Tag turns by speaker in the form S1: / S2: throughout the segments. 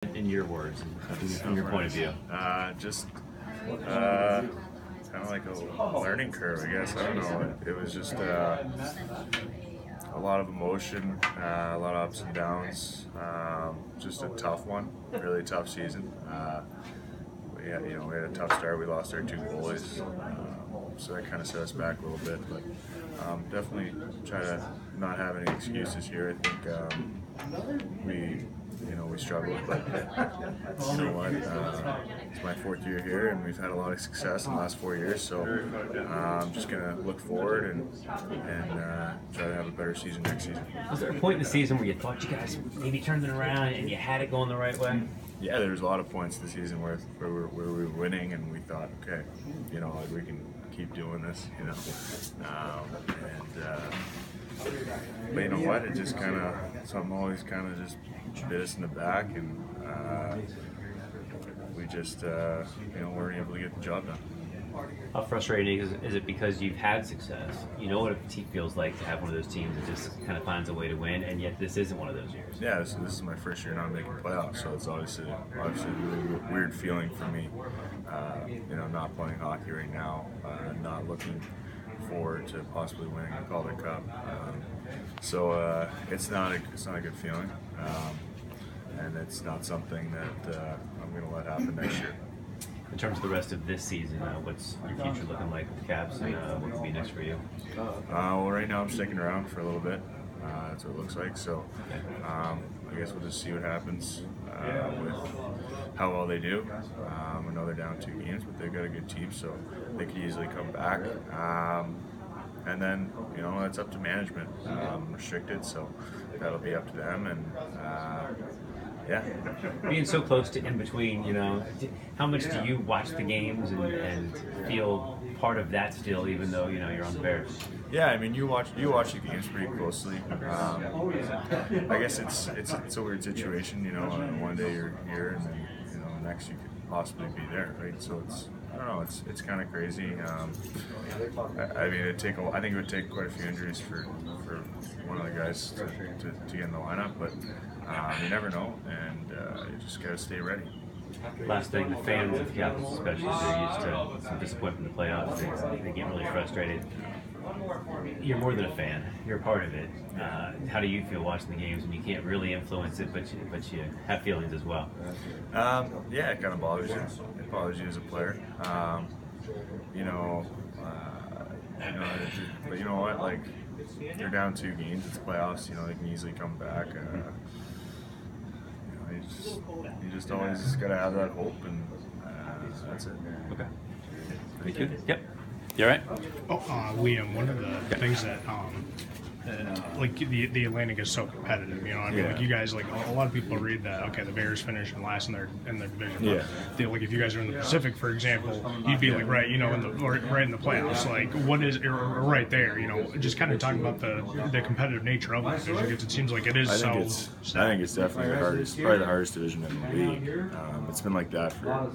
S1: In your words, from your point of view?
S2: Just kind of like a learning curve, I guess. I don't know. It was just a lot of emotion, a lot of ups and downs. Just a tough one, really tough season. We had a tough start. We lost our two goalies, so that kind of set us back a little bit. But definitely try to not have any excuses here. I think we struggled, but you know what? It's my fourth year here, and we've had a lot of success in the last 4 years. So I'm just gonna look forward and try to have a better season next season.
S1: Was there a point in the season where you thought you guys maybe turned it around and you had it going the right way?
S2: Yeah, there was a lot of points this season where we were winning, and we thought, okay, like we can keep doing this, but you know what? It just kind of something always kind of just bit us in the back, and we just weren't able to get the job done.
S1: How frustrating is it because you've had success? You know what a team feels like to have one of those teams that just kind of finds a way to win, and yet this isn't one of those years.
S2: Yeah, this is my first year not making playoffs, so it's obviously a really weird feeling for me. Not playing hockey right now, not looking forward to possibly winning the Calder Cup. So it's not a good feeling, and it's not something that I'm going to let happen next year.
S1: In terms of the rest of this season, what's your future looking like with the Caps, and what could be next for you?
S2: Well, right now I'm sticking around for a little bit. That's what it looks like. So I guess we'll just see what happens with how well they do. I know they're down 2 games, but they've got a good team, so they could easily come back. And then, that's up to management. Restricted, so that'll be up to them. And yeah.
S1: Being so close to in between, how much do you watch the games and feel part of that still, even though you're on the Bears?
S2: Yeah, I mean, you watch the games pretty closely. I guess it's a weird situation. One day you're here, and then the next you could possibly be there, right? So I don't know. It's kind of crazy. I mean, I think it would take quite a few injuries for one of the guys to get in the lineup, but you never know, and you just gotta stay ready.
S1: Last thing, the fans of Capitals especially, they're used to some disappointment in the playoffs. They get really frustrated. You're more than a fan. You're a part of it. How do you feel watching the games when you can't really influence it, but you have feelings as well?
S2: Yeah, it kind of bothers you. It bothers you as a player. But you know what? Like, they're down 2 games. It's playoffs. They can easily come back. You just always got to have that hope, and that's it.
S1: Okay. Thank you. Yep. You all right?
S3: Liam, one of the things that like the Atlantic is so competitive, like you guys, like a lot of people read that, okay, the Bears finished last in their division,
S2: yeah.
S3: But like if you guys are in the Pacific, for example, you'd be like right in the playoffs, like what is right there, just kind of talking about the competitive nature of it, because it seems like it is. I
S2: think it's definitely probably the hardest division in the league. It's been like that for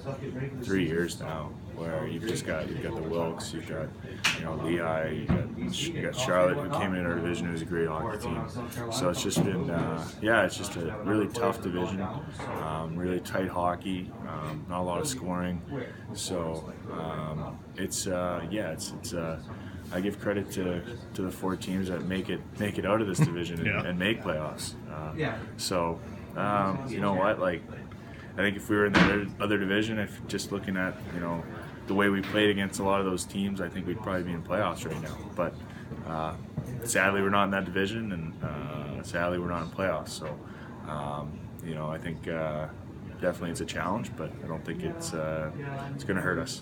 S2: 3 years now, where you've got the Wilkes, you've got Lehigh, you got Charlotte, who came in our division, who's a great hockey team. So it's just been it's just a really tough division, really tight hockey, not a lot of scoring. So I give credit to the 4 teams that make it out of this division and make playoffs. So you know what, like, I think if we were in the other division, if just looking at the way we played against a lot of those teams, I think we'd probably be in playoffs right now. But sadly, we're not in that division, and sadly, we're not in playoffs. So I think definitely it's a challenge, but I don't think it's going to hurt us.